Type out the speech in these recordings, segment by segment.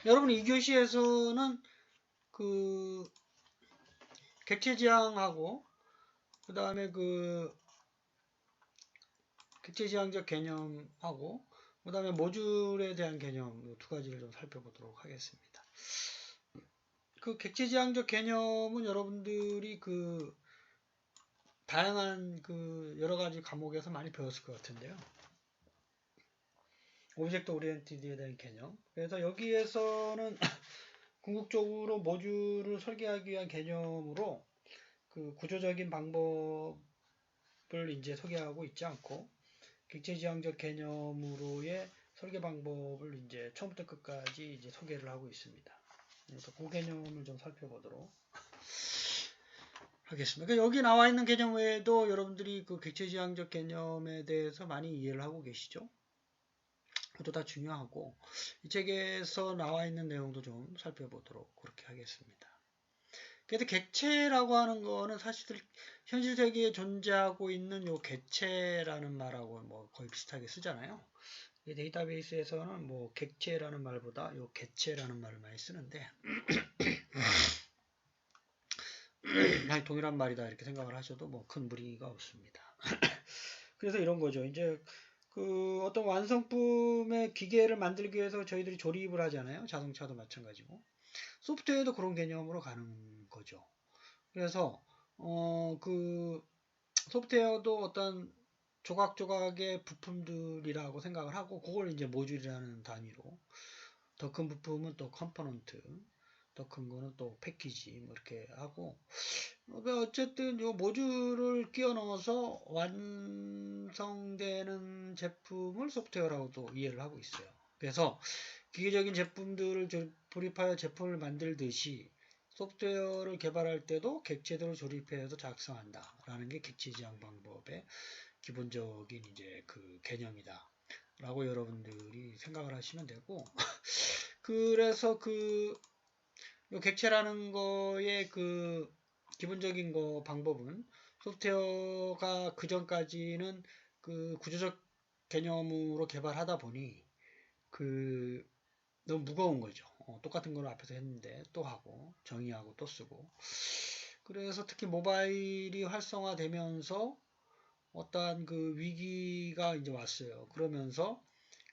여러분 2교시에서는 그 객체 지향하고 그 다음에 그 객체 지향적 개념하고 그 다음에 모듈에 대한 개념 두 가지를 좀 살펴보도록 하겠습니다. 그 객체 지향적 개념은 여러분들이 그 다양한 그 여러 가지 과목에서 많이 배웠을 것 같은데요. 오브젝트 오리엔티드에 대한 개념. 그래서 여기에서는 궁극적으로 모듈을 설계하기 위한 개념으로 그 구조적인 방법을 이제 소개하고 있지 않고 객체지향적 개념으로의 설계 방법을 이제 처음부터 끝까지 이제 소개를 하고 있습니다. 그래서 그 개념을 좀 살펴보도록 하겠습니다. 그러니까 여기 나와 있는 개념 외에도 여러분들이 그 객체지향적 개념에 대해서 많이 이해를 하고 계시죠? 그것도 다 중요하고 이 책에서 나와 있는 내용도 좀 살펴보도록 그렇게 하겠습니다. 그래서 객체라고 하는 거는 사실 현실 세계에 존재하고 있는 요 객체라는 말하고 뭐 거의 비슷하게 쓰잖아요. 데이터베이스에서는 뭐 객체라는 말보다 요 객체라는 말을 많이 쓰는데 그냥 동일한 말이다 이렇게 생각을 하셔도 뭐 큰 무리가 없습니다. 그래서 이런 거죠. 이제 그 어떤 완성품의 기계를 만들기 위해서 저희들이 조립을 하잖아요. 자동차도 마찬가지고 소프트웨어도 그런 개념으로 가는 거죠. 그래서 그 소프트웨어도 어떤 조각조각의 부품들이라고 생각을 하고 그걸 이제 모듈이라는 단위로 더 큰 부품은 또 컴포넌트, 더 큰 거는 또 패키지 뭐 이렇게 하고 어쨌든 이 모듈을 끼워 넣어서 완성되는 제품을 소프트웨어라고도 이해를 하고 있어요. 그래서 기계적인 제품들을 조립하여 제품을 만들듯이 소프트웨어를 개발할 때도 객체들을 조립해서 작성한다라는 게 객체 지향 방법의 기본적인 이제 그 개념이다. 라고 여러분들이 생각을 하시면 되고 그래서 그 객체라는 거의 그 기본적인 거 방법은 소프트웨어가 그 전까지는 그 구조적 개념으로 개발하다 보니 그 너무 무거운 거죠. 똑같은 걸 앞에서 했는데 또 하고 정의하고 또 쓰고 그래서 특히 모바일이 활성화되면서 어떠한 그 위기가 이제 왔어요. 그러면서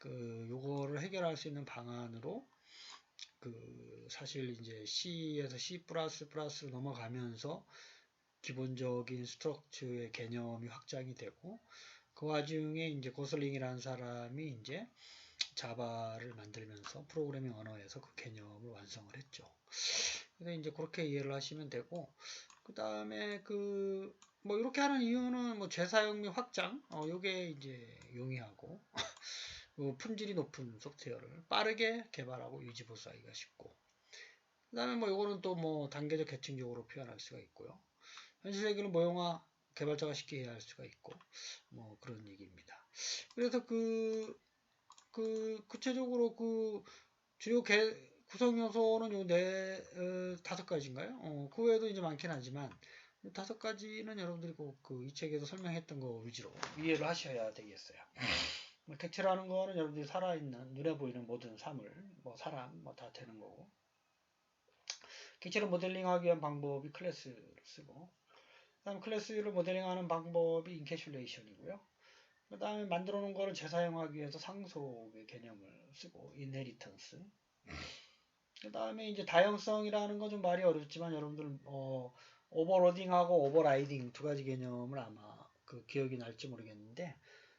그 요거를 해결할 수 있는 방안으로 그 사실 이제 C에서 C++로 넘어가면서 기본적인 스트럭처의 개념이 확장이 되고 그 와중에 이제 고슬링이라는 사람이 이제 자바를 만들면서 프로그래밍 언어에서 그 개념을 완성을 했죠. 그래서 이제 그렇게 이해를 하시면 되고 그 다음에 그 뭐 이렇게 하는 이유는 뭐 재사용 및 확장 요게 이제 용이하고 품질이 높은 소프트웨어를 빠르게 개발하고 유지 보수하기가 쉽고 그 다음에 뭐 이거는 또 뭐 단계적 계층적으로 표현할 수가 있고요. 현실 세계는 모형화 개발자가 쉽게 이해할 수가 있고 뭐 그런 얘기입니다. 그래서 구체적으로 그 주요 구성 요소는 요 다섯 가지인가요? 그 외에도 이제 많긴 하지만 다섯 가지는 여러분들이 이 책에서 설명했던 거 위주로 이해를 하셔야 되겠어요. 객체라는 거는 여러분들이 살아있는 눈에 보이는 모든 사물, 뭐 사람, 뭐 다 되는 거고 객체를 모델링하기 위한 방법이 클래스를 쓰고 그 다음에 클래스를 모델링하는 방법이 인캐슐레이션이고요. 그 다음에 만들어 놓은 거를 재사용하기 위해서 상속의 개념을 쓰고 인헤리턴스 그 다음에 이제 다형성이라는 건 좀 말이 어렵지만 여러분들 오버로딩하고 오버라이딩 두 가지 개념을 아마 그 기억이 날지 모르겠는데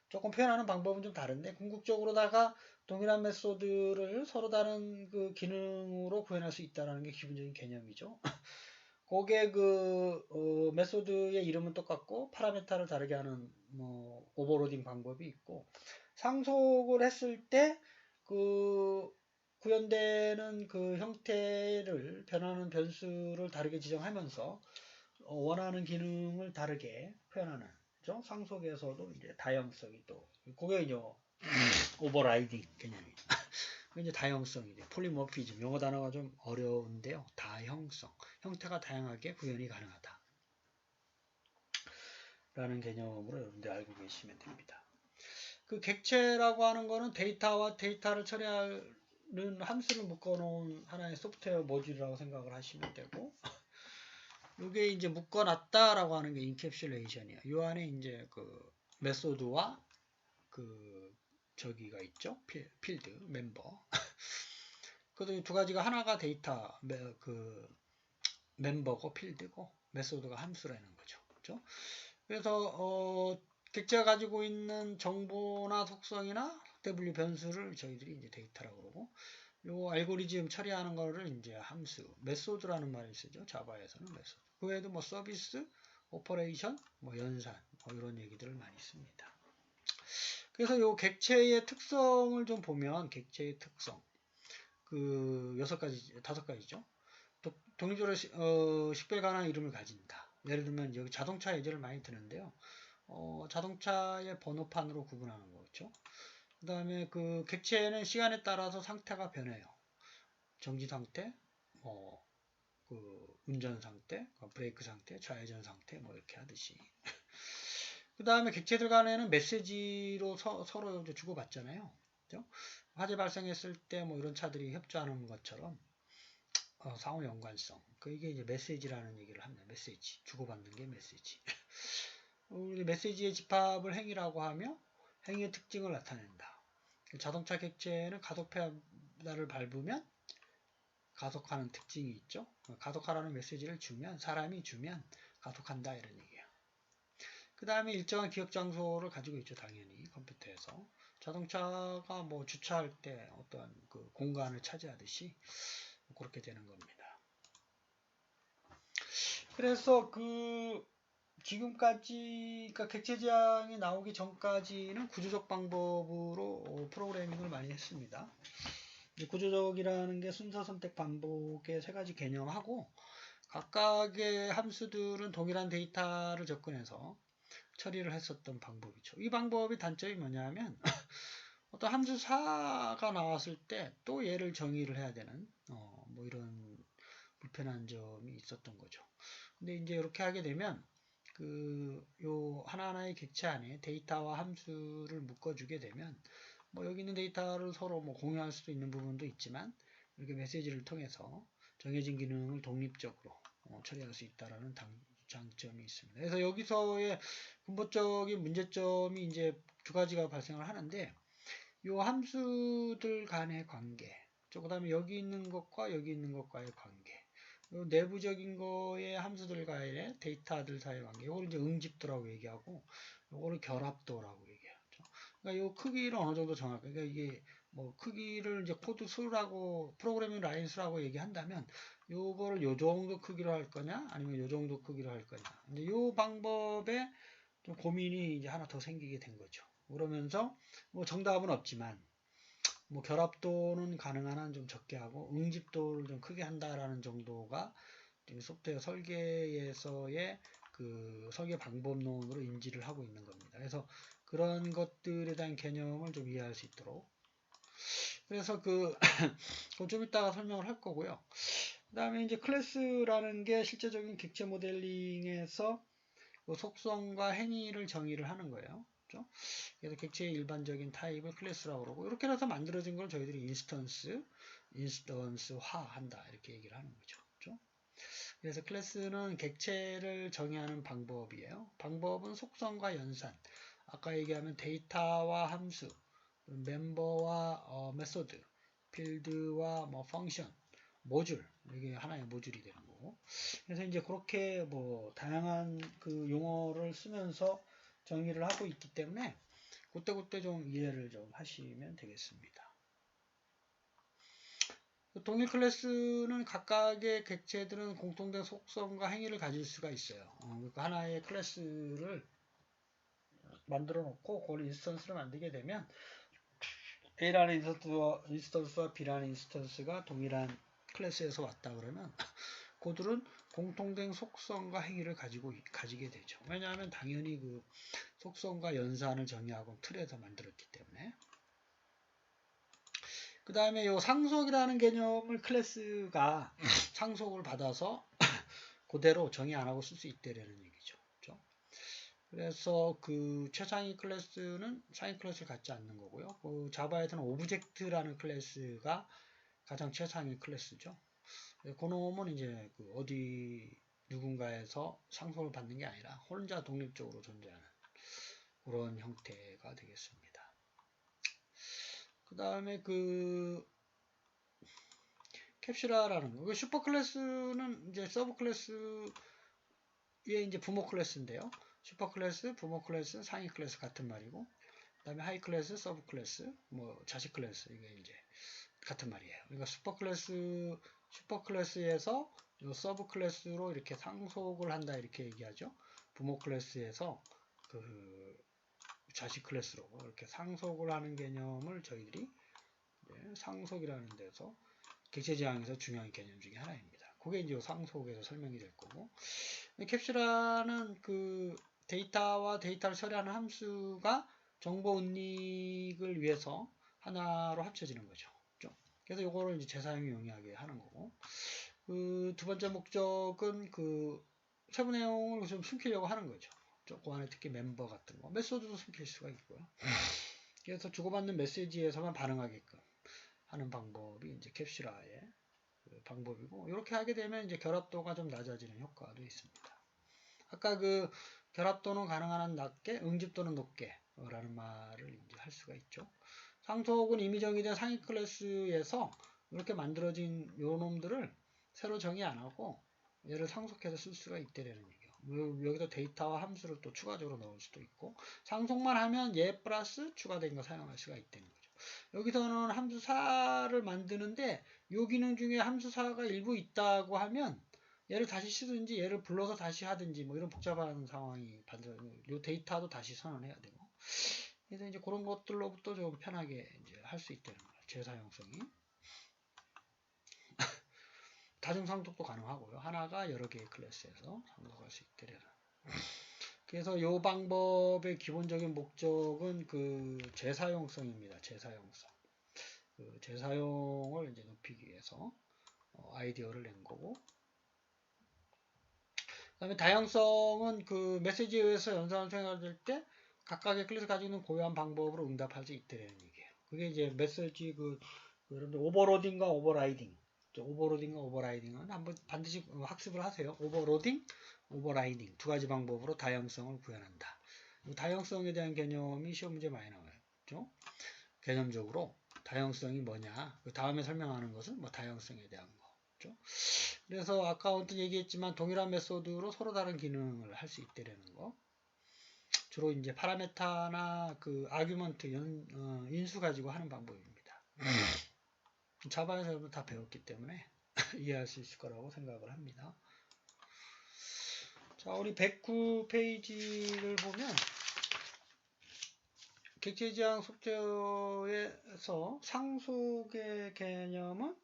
조금 표현하는 방법은 좀 다른데 궁극적으로다가 동일한 메소드를 서로 다른 그 기능으로 구현할 수 있다는 게 기본적인 개념이죠. 그게 메소드의 이름은 똑같고 파라메타를 다르게 하는 뭐 오버로딩 방법이 있고 상속을 했을 때 그 구현되는 그 형태를 변하는 변수를 다르게 지정하면서 원하는 기능을 다르게 표현하는 그죠? 상속에서도 이제 다양성이 또 그게 이제 오버라이딩 개념입니다. 이제 다형성이죠. 폴리모피즘 영어 단어가 좀 어려운데요. 다형성 형태가 다양하게 구현이 가능하다. 라는 개념으로 여러분들 알고 계시면 됩니다. 그 객체라고 하는 거는 데이터와 데이터를 처리할 함수를 묶어놓은 하나의 소프트웨어 모듈이라고 생각을 하시면 되고, 이게 이제 묶어놨다라고 하는 게 인캡슐레이션이에요. 이 안에 이제 그 메소드와 그 저기가 있죠. 필드 멤버. 그래도 두 가지가 하나가 데이터 그 멤버고 필드고 메소드가 함수라는 거죠. 그렇죠? 그래서 객체가 가지고 있는 정보나 속성이나 W 변수를 저희들이 이제 데이터라고 그러고, 요 알고리즘 처리하는 거를 이제 함수, 메소드라는 말을 쓰죠. 자바에서는 메소드. 그 외에도 뭐 서비스, 오퍼레이션, 뭐 연산, 뭐 이런 얘기들을 많이 씁니다. 그래서 요 객체의 특성을 좀 보면, 객체의 특성, 그 6가지, 5가지죠. 독립적으로 식별가능한 이름을 가진다. 예를 들면 여기 자동차 예제를 많이 드는데요. 자동차의 번호판으로 구분하는 거죠. 그 다음에 그 객체는 시간에 따라서 상태가 변해요. 정지 상태, 그 운전 상태, 브레이크 상태, 좌회전 상태, 뭐 이렇게 하듯이. 그 다음에 객체들 간에는 메시지로 서로 이제 주고받잖아요. 그죠? 화재 발생했을 때 뭐 이런 차들이 협조하는 것처럼 상호 연관성. 이게 이제 메시지라는 얘기를 합니다. 메시지. 주고받는 게 메시지. 우리 메시지의 집합을 행위라고 하며 행위의 특징을 나타낸다. 자동차 객체는 가속 페달을 밟으면 가속하는 특징이 있죠. 가속하라는 메시지를 주면, 사람이 주면 가속한다 이런 얘기예요. 그 다음에 일정한 기억 장소를 가지고 있죠. 당연히 컴퓨터에서. 자동차가 뭐 주차할 때 어떤 그 공간을 차지하듯이 그렇게 되는 겁니다. 그래서 지금까지 그러니까 객체 지향이 나오기 전까지는 구조적 방법으로 프로그래밍을 많이 했습니다. 구조적이라는 게 순서 선택 반복의 3가지 개념하고, 각각의 함수들은 동일한 데이터를 접근해서 처리를 했었던 방법이죠. 이 방법의 단점이 뭐냐면 어떤 함수사가 나왔을 때 또 얘를 정의를 해야 되는 뭐 이런 불편한 점이 있었던 거죠. 근데 이제 이렇게 하게 되면 요 하나하나의 객체 안에 데이터와 함수를 묶어주게 되면 뭐 여기 있는 데이터를 서로 뭐 공유할 수도 있는 부분도 있지만, 이렇게 메시지를 통해서 정해진 기능을 독립적으로 처리할 수 있다라는 장점이 있습니다. 그래서 여기서의 근본적인 문제점이 이제 2가지가 발생을 하는데, 요 함수들 간의 관계, 그 다음에 여기 있는 것과 여기 있는 것과의 관계, 요 내부적인 거의 함수들과의 데이터들 사이의 관계, 이걸 이제 응집도라고 얘기하고, 요거를 결합도라고 얘기하죠. 그러니까 요 크기를 어느 정도 정할까. 그러니까 이게 뭐 크기를 이제 코드 수라고, 프로그래밍 라인 수라고 얘기한다면, 요거를 요 정도 크기로 할 거냐, 아니면 요 정도 크기로 할 거냐. 근데 요 방법에 좀 고민이 이제 하나 더 생기게 된 거죠. 그러면서 뭐 정답은 없지만, 뭐 결합도는 가능한 한 좀 적게 하고 응집도를 좀 크게 한다라는 정도가 소프트웨어 설계에서의 그 설계 방법론으로 인지를 하고 있는 겁니다. 그래서 그런 것들에 대한 개념을 좀 이해할 수 있도록. 그래서 그건 좀 이따가 설명을 할 거고요. 그 다음에 이제 클래스라는 게 실제적인 객체 모델링에서 그 속성과 행위를 정의를 하는 거예요. 그렇죠? 그래서 객체의 일반적인 타입을 클래스라고 그러고, 이렇게 해서 만들어진 걸 저희들이 인스턴스화한다 이렇게 얘기를 하는 거죠. 그렇죠? 그래서 클래스는 객체를 정의하는 방법이에요. 방법은 속성과 연산, 아까 얘기하면 데이터와 함수, 멤버와 메소드, 필드와 뭐 펑션, 모듈, 이게 하나의 모듈이 되는 거고. 그래서 이제 그렇게 뭐 다양한 그 용어를 쓰면서 정의를 하고 있기 때문에 그때 좀 이해를 좀 하시면 되겠습니다. 동일 클래스는 각각의 객체들은 공통된 속성과 행위를 가질 수가 있어요. 그러니까 하나의 클래스를 만들어 놓고 그걸 인스턴스를 만들게 되면 A라는 인스턴스와 B라는 인스턴스가 동일한 클래스에서 왔다 그러면 그들은 공통된 속성과 행위를 가지게 되죠. 왜냐하면 당연히 그 속성과 연산을 정의하고 틀에서 만들었기 때문에. 그 다음에 요 상속이라는 개념을 클래스가 상속을 받아서 그대로 정의 안 하고 쓸 수 있다라는 얘기죠. 그렇죠? 그래서 그 최상위 클래스는 상위 클래스를 갖지 않는 거고요. 그 자바에서는 오브젝트라는 클래스가 가장 최상위 클래스죠. 그놈은 이제 그 어디 누군가에서 상속을 받는 게 아니라 혼자 독립적으로 존재하는 그런 형태가 되겠습니다. 그 다음에 그 캡슐라라는 거. 슈퍼 클래스는 이제 서브 클래스의 이제 부모 클래스인데요. 슈퍼 클래스, 부모 클래스, 상위 클래스 같은 말이고, 그 다음에 하이 클래스, 서브 클래스, 뭐 자식 클래스 이게 이제 같은 말이에요. 그러니까 슈퍼 클래스에서 서브 클래스로 이렇게 상속을 한다 이렇게 얘기하죠. 부모 클래스에서 그 자식 클래스로 이렇게 상속을 하는 개념을 저희들이 상속이라는 데서 객체지향에서 중요한 개념 중에 하나입니다. 그게 이제 상속에서 설명이 될 거고, 캡슐라는 그 데이터와 데이터를 처리하는 함수가 정보 은닉을 위해서 하나로 합쳐지는 거죠. 그래서 이거를 이제 재사용이 용이하게 하는 거고, 그 두 번째 목적은 그 세부 내용을 좀 숨기려고 하는 거죠. 그 안에 특히 멤버 같은 거, 메소드도 숨길 수가 있고요. 그래서 주고받는 메시지에서만 반응하게끔 하는 방법이 이제 캡슐라의 그 방법이고, 이렇게 하게 되면 이제 결합도가 좀 낮아지는 효과도 있습니다. 아까 그 결합도는 가능한 한 낮게, 응집도는 높게 라는 말을 이제 할 수가 있죠. 상속은 이미 정의된 상위 클래스에서 이렇게 만들어진 요 놈들을 새로 정의 안 하고 얘를 상속해서 쓸 수가 있다라는 얘기예요. 여기다 데이터와 함수를 또 추가적으로 넣을 수도 있고, 상속만 하면 얘 플러스 추가된 거 사용할 수가 있다는 거죠. 여기서는 함수사를 만드는데 요 기능 중에 함수사가 일부 있다고 하면 얘를 다시 쓰든지 얘를 불러서 다시 하든지 뭐 이런 복잡한 상황이 반드시 요 데이터도 다시 선언해야 되고, 그래서 이제 그런 것들로부터 좀 편하게 이제 할 수 있다는 거예요. 재사용성이. 다중상속도 가능하고요. 하나가 여러 개의 클래스에서 상속할 수 있다는. 그래서 이 방법의 기본적인 목적은 그 재사용성입니다. 재사용성. 그 재사용을 이제 높이기 위해서 아이디어를 낸 거고. 그 다음에 다양성은 그 메시지에 의해서 연산을 생각할 때 각각의 클래스 가지고 있는 고유한 방법으로 응답할 수 있다는 얘기예요. 그게 이제 메시지 여러분들 오버로딩과 오버라이딩, 오버로딩과 오버라이딩은 한번 반드시 학습을 하세요. 오버로딩, 오버라이딩 두 가지 방법으로 다양성을 구현한다. 다양성에 대한 개념이 시험 문제 많이 나와요. 그렇죠? 개념적으로 다양성이 뭐냐? 그 다음에 설명하는 것은 뭐 다양성에 대한 거. 그렇죠? 그래서 아까 언뜻 얘기했지만 동일한 메소드로 서로 다른 기능을 할 수 있다는 거. 주로 이제 파라메타나 그 아규먼트 인수 가지고 하는 방법입니다. 자바에서 다 배웠기 때문에 이해할 수 있을 거라고 생각을 합니다. 자, 우리 109페이지를 보면 객체지향 소프트웨어에서 상속의 개념은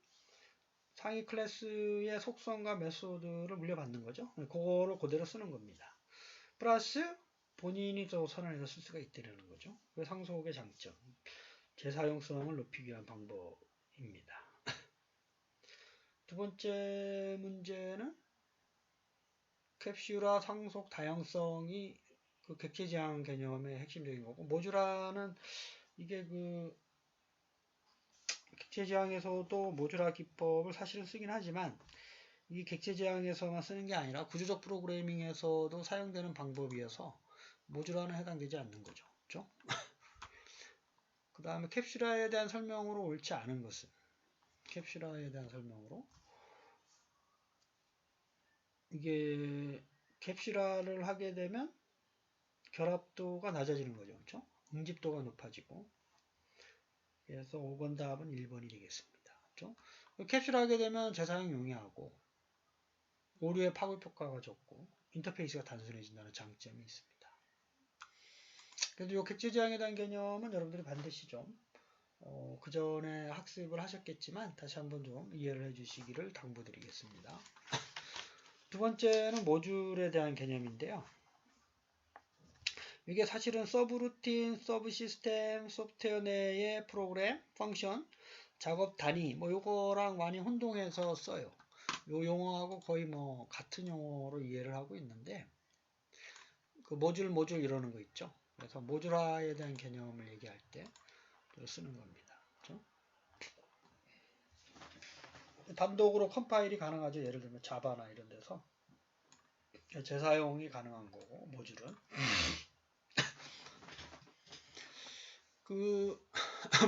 상위 클래스의 속성과 메소드를 물려받는 거죠. 그거를 그대로 쓰는 겁니다. 플러스 본인이 또 선언해서 쓸 수가 있다는 거죠. 그 상속의 장점, 재사용성을 높이기 위한 방법입니다. 두 번째 문제는 캡슐화 상속 다양성이 그 객체지향 개념의 핵심적인 거고, 모듈화는 이게 그 객체지향에서도 모듈화 기법을 사실은 쓰긴 하지만 이 객체지향에서만 쓰는 게 아니라 구조적 프로그래밍에서도 사용되는 방법이어서 모듈화는 해당되지 않는 거죠. 그렇죠? 그 다음에 캡슐화에 대한 설명으로 옳지 않은 것은 캡슐화에 대한 설명으로 이게 캡슐화를 하게 되면 결합도가 낮아지는 거죠. 그렇죠? 응집도가 높아지고, 그래서 5번 답은 1번이 되겠습니다. 그렇죠? 캡슐하게 되면 재사용 용이하고 오류의 파급 효과가 적고 인터페이스가 단순해진다는 장점이 있습니다. 그래도 이 객체지향에 대한 개념은 여러분들이 반드시 좀 그 전에 학습을 하셨겠지만 다시 한번 좀 이해를 해주시기를 당부드리겠습니다. 두 번째는 모듈에 대한 개념인데요. 이게 사실은 서브루틴, 서브시스템, 소프트웨어 내의 프로그램, 펑션, 작업 단위 뭐 요거랑 많이 혼동해서 써요. 요 용어하고 거의 뭐 같은 용어로 이해를 하고 있는데, 그 그 모듈 이러는 거 있죠. 그래서 모듈화에 대한 개념을 얘기할 때 쓰는 겁니다. 그렇죠? 단독으로 컴파일이 가능하죠. 예를 들면 자바나 이런 데서 재사용이 가능한 거고 모듈은 그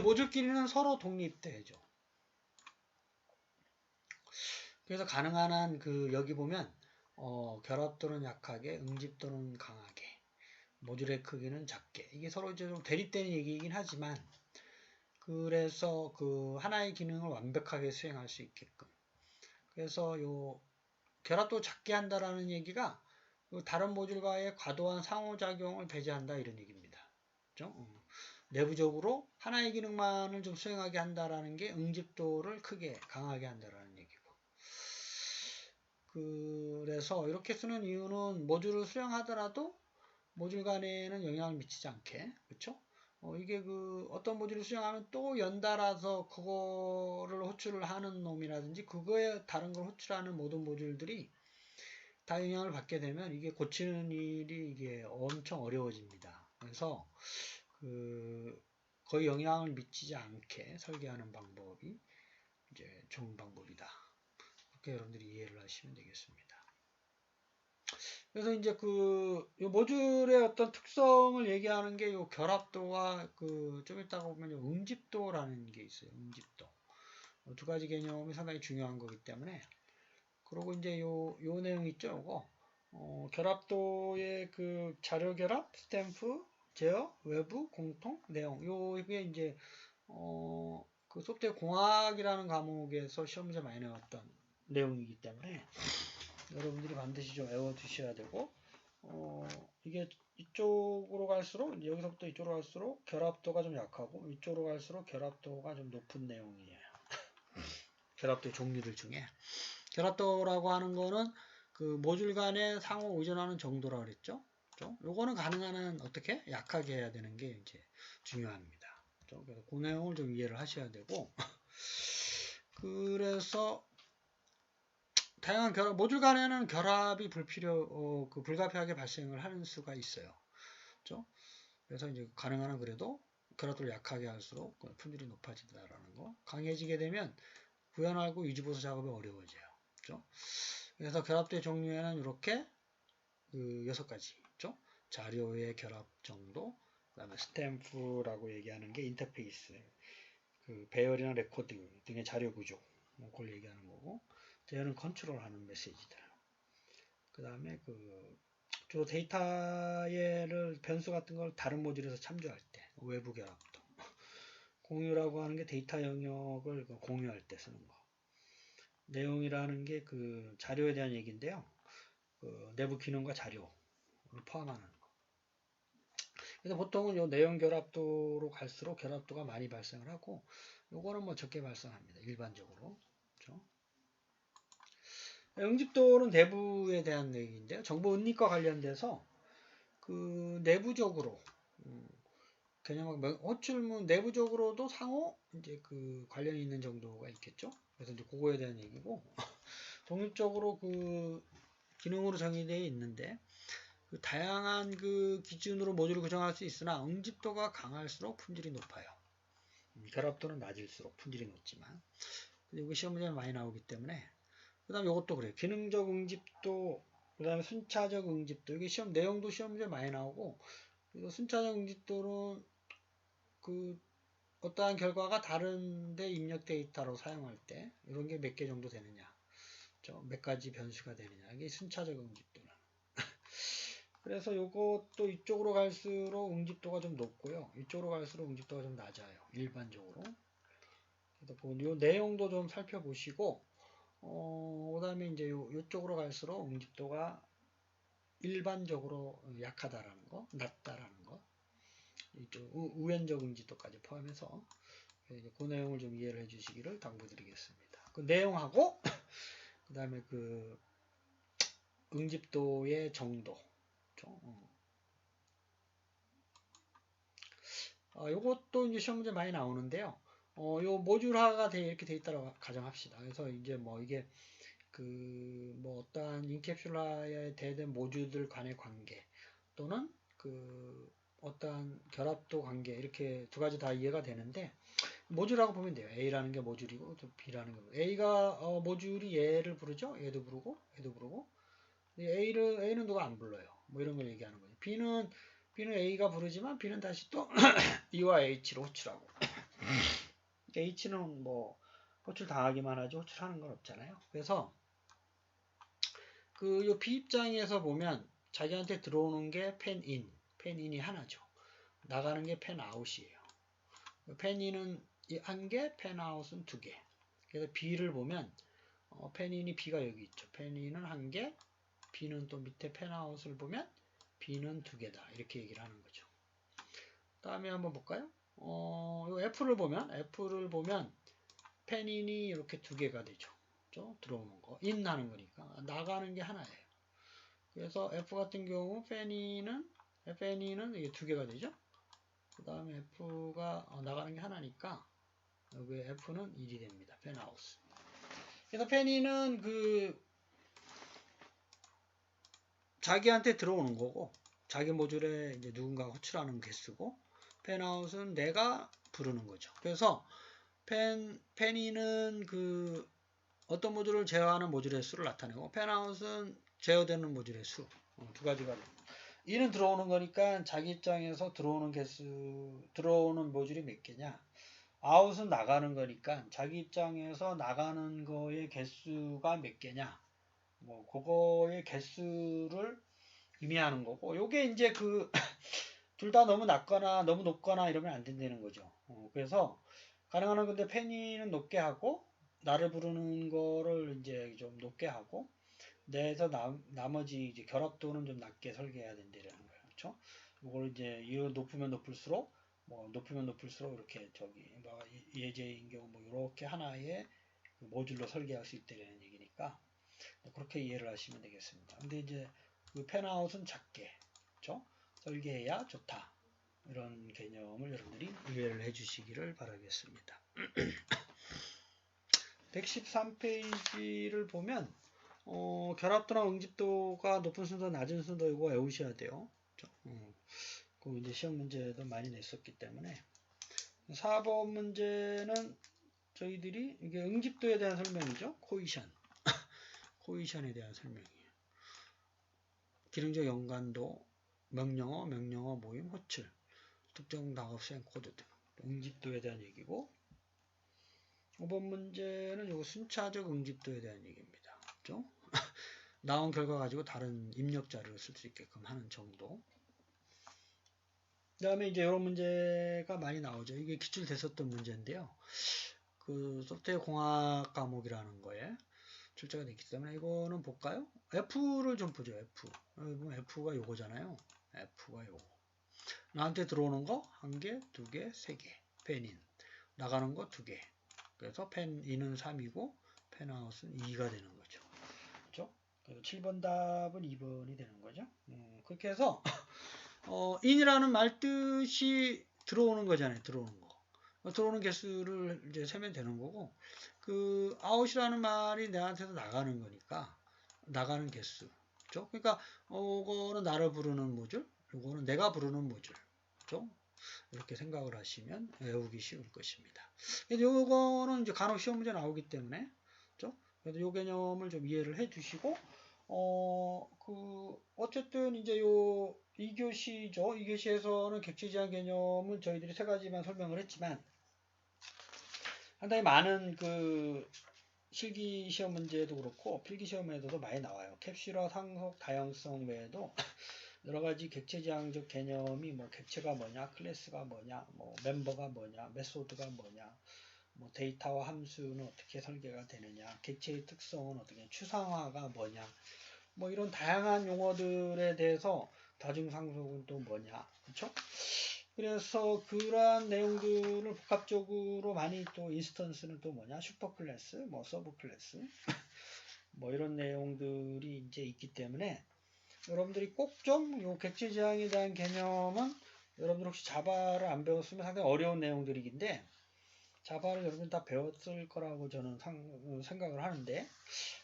모듈끼리는 서로 독립되죠. 그래서 가능한 한 그 여기 보면 결합도는 약하게, 응집도는 강하게, 모듈의 크기는 작게. 이게 서로 좀 대립되는 얘기이긴 하지만 그래서 그 하나의 기능을 완벽하게 수행할 수 있게끔. 그래서 요 결합도 작게 한다라는 얘기가 다른 모듈과의 과도한 상호작용을 배제한다 이런 얘기입니다. 그렇죠? 내부적으로 하나의 기능만을 좀 수행하게 한다라는 게 응집도를 크게 강하게 한다라는 얘기고. 그래서 이렇게 쓰는 이유는 모듈을 수행하더라도 모듈 간에는 영향을 미치지 않게, 그렇죠? 이게 어떤 모듈을 수행하면 또 연달아서 그거를 호출을 하는 놈이라든지 그거에 다른 걸 호출하는 모든 모듈들이 다 영향을 받게 되면 이게 고치는 일이 이게 엄청 어려워집니다. 그래서 거의 영향을 미치지 않게 설계하는 방법이 이제 좋은 방법이다. 그렇게 여러분들이 이해를 하시면 되겠습니다. 그래서 이제 요 모듈의 어떤 특성을 얘기하는 게 요 결합도와 좀 이따가 보면 응집도라는 게 있어요. 응집도. 두 가지 개념이 상당히 중요한 거기 때문에. 그리고 이제 요 내용 있죠. 요거. 결합도의 자료 결합, 스탬프, 제어, 외부, 공통, 내용. 이게 이제, 그 소프트웨어 공학이라는 과목에서 시험 문제 많이 나왔던 내용이기 때문에 여러분들이 반드시 좀 외워두셔야 되고, 이게 이쪽으로 갈수록, 여기서부터 이쪽으로 갈수록 결합도가 좀 약하고, 이쪽으로 갈수록 결합도가 좀 높은 내용이에요. 결합도의 종류들 중에. 결합도라고 하는 거는 모듈 간에 상호 의존하는 정도라고 그랬죠. 요거는 가능한 한 어떻게? 약하게 해야 되는 게 이제 중요합니다. 그래서 그 내용을 좀 이해를 하셔야 되고, 그래서 다양한 모듈 간에는 결합이 불가피하게 발생을 하는 수가 있어요. 그렇죠? 그래서 이제 가능한 한 그래도 결합도를 약하게 할수록 품질이 높아진다라는 거. 강해지게 되면 구현하고 유지보수 작업이 어려워져요. 그렇죠? 그래서 결합도의 종류에는 이렇게 6가지 있죠. 자료의 결합 정도, 그다음에 스탬프라고 얘기하는 게 인터페이스, 배열이나 레코드 등의 자료 구조, 그걸 얘기하는 거고, 제어는 컨트롤하는 메시지들. 그다음에 주로 데이터를 변수 같은 걸 다른 모듈에서 참조할 때 외부 결합도. 공유라고 하는 게 데이터 영역을 공유할 때 쓰는 거. 내용이라는 게 자료에 대한 얘기인데요. 내부 기능과 자료를 포함하는 거. 그래서 보통은 요 내용 결합도로 갈수록 결합도가 많이 발생을 하고, 요거는 뭐 적게 발생합니다. 일반적으로. 그렇죠? 응집도는 내부에 대한 얘기인데요. 정보 은닉과 관련돼서 내부적으로 개념하고 호출문 내부적으로도 상호 이제 관련이 있는 정도가 있겠죠. 그래서 이제 그거에 대한 얘기고 독립적으로 기능으로 정의되어 있는데 다양한 기준으로 모듈을 구성할 수 있으나 응집도가 강할수록 품질이 높아요. 결합도는 낮을수록 품질이 높지만 이거 시험 문제에 많이 나오기 때문에 그 다음에 이것도 그래요. 기능적 응집도, 그 다음에 순차적 응집도. 이게 내용도 시험 문제 많이 나오고, 그래서 순차적 응집도는 어떠한 결과가 다른데 입력 데이터로 사용할 때, 이런 게 몇 개 정도 되느냐. 몇 가지 변수가 되느냐. 이게 순차적 응집도는. 그래서 이것도 이쪽으로 갈수록 응집도가 좀 높고요. 이쪽으로 갈수록 응집도가 좀 낮아요. 일반적으로. 그래서 이 내용도 좀 살펴보시고, 그 다음에 이제 요쪽으로 갈수록 응집도가 일반적으로 약하다라는 거, 낮다라는 거, 이쪽 우연적 응집도까지 포함해서 그 내용을 좀 이해를 해 주시기를 당부드리겠습니다. 그 내용하고, 그 다음에 응집도의 정도. 요것도 이제 시험 문제 많이 나오는데요. 요 모듈화가 이렇게 돼 있다고 가정합시다. 그래서 이제 뭐 이게 어떠한 인캡슐라에 대된 모듈들 간의 관계, 또는 그 어떠한 결합도 관계 이렇게 두 가지 다 이해가 되는데 모듈이라고 보면 돼요. A라는 게 모듈이고 또 B라는 게 모듈. A가 모듈이 얘를 부르죠. 얘도 부르고 얘도 부르고 A는 누가 안 불러요. 뭐 이런 걸 얘기하는 거죠. B는 A가 부르지만 B는 다시 또 E와 H로 호출하고 H는 뭐 호출 당하기만 하지 호출하는 건 없잖아요. 그래서 그 요 B 입장에서 보면 자기한테 들어오는 게 펜인이 하나죠. 나가는 게 펜아웃이에요. 펜인은 한 개, 펜아웃은 두 개. 그래서 B를 보면 펜인이 B가 여기 있죠. 펜인은 한 개, B는 또 밑에 펜아웃을 보면 B는 두 개다. 이렇게 얘기를 하는 거죠. 다음에 한번 볼까요? F를 보면 펜인이 이렇게 두 개가 되죠. 들어오는 거. 인하는 거니까. 나가는 게 하나예요. 그래서 F 같은 경우 펜인은 이게 두 개가 되죠. 그 다음에 F가 나가는 게 하나니까 여기 F는 1이 됩니다. 펜아웃. 그래서 펜인은 그 자기한테 들어오는 거고 자기 모듈에 이제 누군가 호출하는 개수고 펜아웃은 내가 부르는 거죠. 그래서 펜인은 그 어떤 모듈을 제어하는 모듈의 수를 나타내고 펜아웃은 제어되는 모듈의 수. 두 가지가 이는 들어오는 거니까 자기 입장에서 들어오는 모듈이 몇 개냐. 아웃은 나가는 거니까 자기 입장에서 나가는 거의 개수가 몇 개냐. 뭐 그거의 개수를 의미하는 거고 요게 이제 그 둘 다 너무 낮거나 너무 높거나 이러면 안 된다는 거죠. 그래서 가능한 한 근데 펜이는 높게 하고 나를 부르는 거를 이제 좀 높게 하고 내에서 나머지 이제 결합도는 좀 낮게 설계해야 된다는 거예요. 그렇죠? 이걸 이제 높으면 높을수록 이렇게 뭐 예제인 경우 뭐 이렇게 하나의 그 모듈로 설계할 수 있다는 얘기니까 그렇게 이해를 하시면 되겠습니다. 근데 이제 그 펜아웃은 작게 그렇죠? 설계해야 좋다. 이런 개념을 여러분들이 이해를 해주시기를 바라겠습니다. 113페이지를 보면 결합도나 응집도가 높은 순서, 낮은 순서 이거 외우셔야 돼요. 그 이제 시험 문제도 많이 냈었기 때문에 4번 문제는 저희들이 이게 응집도에 대한 설명이죠. 코이션에 대한 설명이에요. 기능적 연관도, 명령어 모임, 호출, 특정 작업 수행 코드 등 응집도에 대한 얘기고 5번 문제는 요 순차적 응집도에 대한 얘기입니다. 그렇죠? 나온 결과 가지고 다른 입력 자료를 쓸 수 있게끔 하는 정도. 그 다음에 이제 이런 문제가 많이 나오죠. 이게 기출됐었던 문제인데요. 그 소프트웨어 공학 과목이라는 거에 출제가 됐기 때문에 이거는 볼까요? F를 좀 보죠. F가 요거잖아요. F가 요거. 나한테 들어오는 거 1개, 2개, 3개. 펜인. 나가는 거 2개. 그래서 펜인은 3이고 펜아웃은 2가 되는 거죠. 그렇죠? 7번 답은 2번이 되는 거죠. 그렇게 해서 in이라는 말 뜻이 들어오는 거잖아요. 들어오는 거. 들어오는 개수를 이제 세면 되는 거고 그 out이라는 말이 내한테서 나가는 거니까 나가는 개수. 그렇죠? 그러니까 이거는 나를 부르는 모듈, 이거는 내가 부르는 모듈. 그렇죠? 이렇게 생각을 하시면 외우기 쉬울 것입니다. 이거는 이제 간혹 시험 문제 나오기 때문에 그렇죠? 그래서 이 개념을 좀 이해를 해 주시고 어쨌든 이제 2교시죠. 2교시에서는 객체 지향 개념은 저희들이 세 가지만 설명을 했지만 상당히 많은 그 실기 시험 문제도 그렇고 필기 시험에도 많이 나와요. 캡슐화 상속 다양성 외에도 여러 가지 객체 지향적 개념이 뭐 객체가 뭐냐, 클래스가 뭐냐, 뭐 멤버가 뭐냐, 메소드가 뭐냐, 뭐 데이터와 함수는 어떻게 설계가 되느냐, 객체의 특성은 어떻게, 추상화가 뭐냐, 뭐 이런 다양한 용어들에 대해서 다중상속은 또 뭐냐, 그렇죠? 그래서 그러한 내용들을 복합적으로 많이 또 인스턴스는 또 뭐냐, 슈퍼클래스, 뭐 서브클래스, 뭐 이런 내용들이 이제 있기 때문에 여러분들이 꼭 좀 요 객체 지향에 대한 개념은 여러분들 혹시 자바를 안 배웠으면 상당히 어려운 내용들이긴데 자바를 여러분 다 배웠을 거라고 저는 생각을 하는데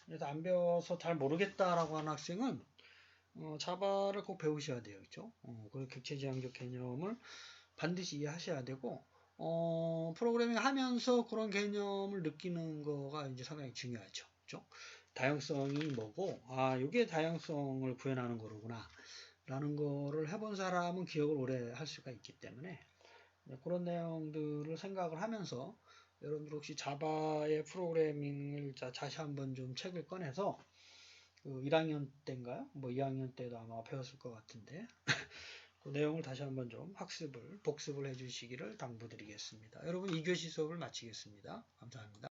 그래서 안 배워서 잘 모르겠다라고 하는 학생은 자바를 꼭 배우셔야 돼요. 그죠? 그 객체지향적 개념을 반드시 이해하셔야 되고, 프로그래밍 하면서 그런 개념을 느끼는 거가 이제 상당히 중요하죠. 그죠? 다양성이 뭐고, 이게 다양성을 구현하는 거로구나. 라는 거를 해본 사람은 기억을 오래 할 수가 있기 때문에, 그런 내용들을 생각을 하면서, 여러분들 혹시 자바의 프로그래밍을 다시 한번 좀 책을 꺼내서, 1학년 때인가요? 뭐 2학년 때도 아마 배웠을 것 같은데, 그 내용을 다시 한번 좀 복습을 해주시기를 당부드리겠습니다. 여러분 2교시 수업을 마치겠습니다. 감사합니다.